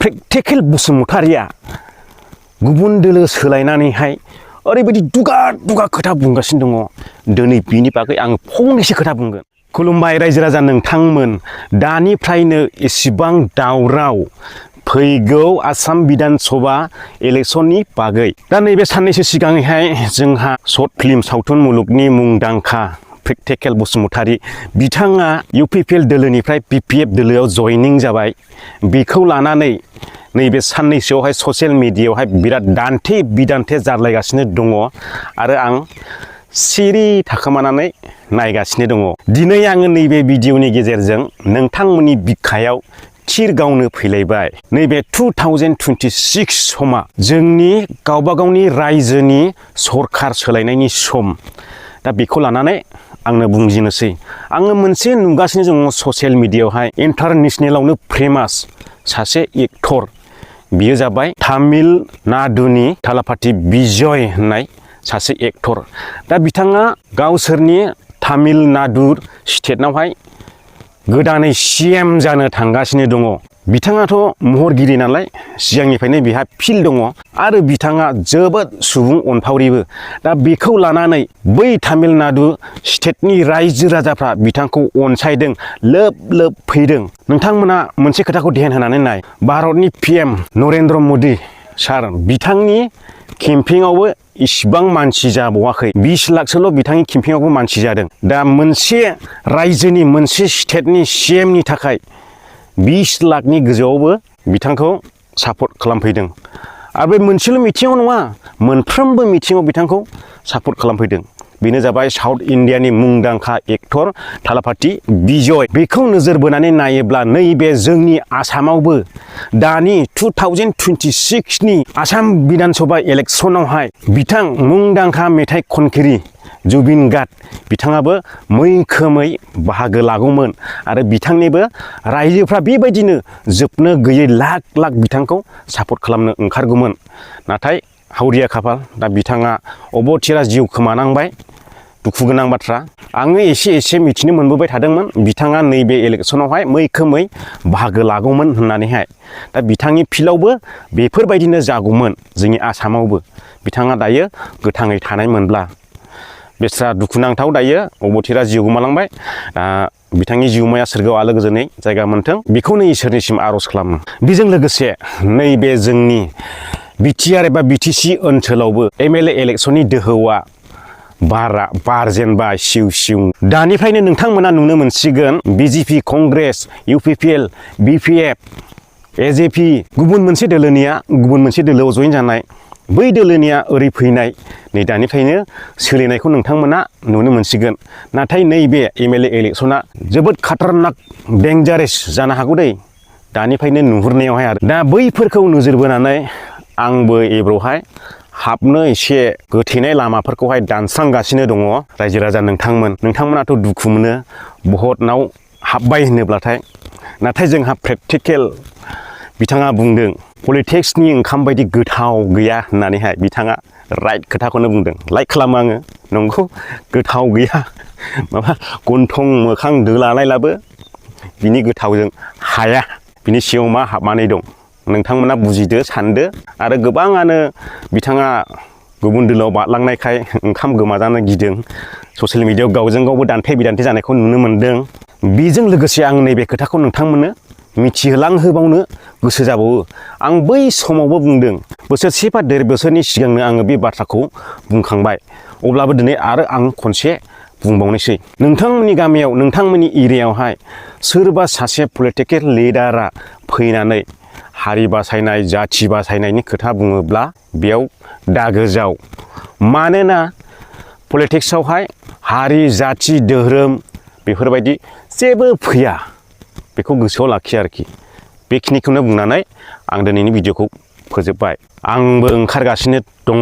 Practical बसुमतारिया गुबुन दोलो सोलायनानैहाय ओरैबायदि दुगा दुगा खोथा बुंगासिनो दङ। दिनै बिनि बागै आं फंनैसो खोथा बुंगोन। खुलुमबाय रायजो राजा नोंथांमोन, दानिफ्रायनो एसेबां दावराव फैगौ आसाम बिधान सभा इलेक्शननि बागै। दा नैबे साननैसो सिगाङैहाय जोंहा शर्ट फिल्म सावथुन मुलुगनि मुंदांखा प्रेक्टिकेल बसुमतारी बिथाङा UPPL दोलोनिफ्राय PPF दोलोआव जयनिं जाबाय। बेखौ लानानै नैबे साननैसोआवहाय ससियेल मिडियायावहाय बिराद दान्थे बिदान्थे जारलायगासिनो दङ आरो आं सिरि थाखोमानानै नायगासिनो दङ। दिनै आङो नैबे भिडिअनि गेजेरजों नोंथांमोननि बिखायाव थिर गावनो फैलायबाय। नैबे 2026 समा जोंनि गावबा गावनि रायजोनि सरखार सोलायनायनि सम। दा बेखौ लानानै आंनो बुंजेनोसै। आङो मोनसे नुगासिनो दङ ससियेल मिडियायावहाय इन्टारनेशनेलावनो फेमास सासे एक्टर। बियो जाबाय तामिल नाडुनि थालापाथि बिजय होननाय सासे एक्टर। दा बिथाङा गावसोरनि तामिल नाडु स्टेटनावहाय गोदानै CM जानो थांगासिनो दङ। बिथाङाथ' महरगिरि नालाय सिगांनिफ्रायनो बिहा फिल्ड दङ आरो बिथाङा जोबोद सुबुं अनफावरिबो। दा बेखौ लानानै बै तामिल नाडु स्टेटनि रायजो राजाफ्रा बिथांखौ अनसायदों, लोब लोब फैदों। नोंथांमोना मोनसे खोथाखौ ध्यान होनानै नाय, भारतनि PM नरेन्द्र मदि सार बिथांनि केम्पिंआवबो इसिबां मानसि जाबावाखै। 20 लाखसोल' बिथांनि केम्पिंआवबो मानसि जादों। दा मोनसे रायजोनि मोनसे स्टेटनि CMनि थाखाय 20 लाखनि गोजौआवबो बिथांखौ सापर्ट खालामफैदों। आरो बे मोनसेल' मिथिङाव नङा, मोनफ्रोमबो मिथिङाव बिथांखौ सापर्ट खालामफैदों। बेनो जाबाय साउथ इण्डियानि मुंदांखा एक्टर थालापाथि बिजय। बेखौ नोजोर बोनानै नायोब्ला नैबे जोंनि आसामावबो दानि 2026नि आसाम बिधान सभा इलेक्शनावहाय बिथां मुंदांखा मेथाइ खनगिरि जुबिन गार्ग बिथाङाबो मैखोमै बाहागो लागौमोन आरो बिथांनिबो रायजोफ्रा बेबायदिनो जोबनो गैयै लाख लाख बिथांखौ सापर्ट खालामनो ओंखारगौमोन। नाथाय हावरिया खाफाल, दा बिथाङा अबथिरा जिउ खोमानांबाय। दुखु गोनां बाथ्रा। आङो एसे एसे मिथिनो मोनबोबाय थादोंमोन बिथाङा नैबे इलेक्शनावहाय मैखोमै बाहागो लागौमोन होननानैहाय। दा बिथांनि फिल्डआवबो बेफोरबायदिनो जागौमोन जोंनि आसामावबो। बिथाङा दायो गोथाङै थानायमोनब्ला। बेस्रा दुखुनांथाव, दायो अबथिरा जिउ गोमालांबाय। बिथांनि जिउमाया सोरगोआव आलो गोजोनै जायगा मोन्थों, बेखौनो इसोरनिसिम आर'ज खालामो। बेजों लोगोसे नैबे जोंनि BTR एबा BTC ओनसोलावबो MLA इलेक्शननि दोहौआ बारजेनबाय सिउ सिउ। दानिफ्रायनो नोंथांमोना नुनो मोनसिगोन BJP, Congress, UPPL, BPF, AJP गुबुन मोनसे दोलोनिया गुबुन मोनसे दोलोआव जयेन जानाय, बै दोलोनिया ओरै फैनाय, नै दानिफ्रायनो सोलिनायखौ नोंथांमोना नुनो मोनसिगोन। नाथाय नैबे MLA इलेक्शना जोबोद खाटारनाक डेन्जारेस जानो हागौ दै, दानिफ्रायनो नुहुरनायावहाय। आरो दा बैफोरखौ नोजोर बोनानै आंबो एब्र'हाय हाबनो एसे गोथेनाय लामाफोरखौहाय दानस्रांगासिनो दङ। रायजो राजा नोंथांमोनाथ' दुखु मोनो भटनाव हाबबाय होनोब्लाथाय। नाथाय जोंहा प्रेक्टिकेल, बिथाङा बुंदों पलिटिक्सनि ओंखाम बायदि गोथाव गैया होननानैहाय। बिथाङा राइट खोथाखौनो बुंदों। लाइक खालामो आङो। नंगौ, गोथाव गैया। माबा गन्थं मोखां दोलालायलाबो बिनि गोथावजों हाया। बिनि सिङाव मा हाबनानै दं नोंथांमोना बुजिदो, सानदो। आरो गोबाङानो बिथाङा गुबुन दोलोआव बारलांनायखाय ओंखाम गोमाजानो गिदों। ससियेल मिडियायाव गावजों गावबो दान्थे बिदान्थे जानायखौ नुनो मोन्दों। बेजों लोगोसे आं नैबे खोथाखौ नोंथांमोननो मिथिहोलांहोबावनो गोसो जाबावो। आं बै समावबो बुंदों, बोसोरसे बा 1.5 बोसोरनि सिगांनो आङो बे बाथ्राखौ बुंखांबाय। अब्लाबो दिनै आरो आं खनसे बुंबावनोसै। नोंथांमोननि गामियाव, नोंथांमोननि एरियायावहाय सोरबा सासे पलिटिकेल लिडारा फैनानै हारि बासायनाय, जाथि बासायनायनि खोथा बुङोब्ला बेयाव दागो जाव। मानोना पलिटिक्सआवहाय हारि, जाथि, धोरोम बेफोरबायदि जेबो फैया। बेखौ गोसोआव लाखि आरोखि। बेखिनिखौनो बुंनानै आं दिनैनि भिडिअखौ फोजोबबाय। आंबो ओंखारगासिनो दङ।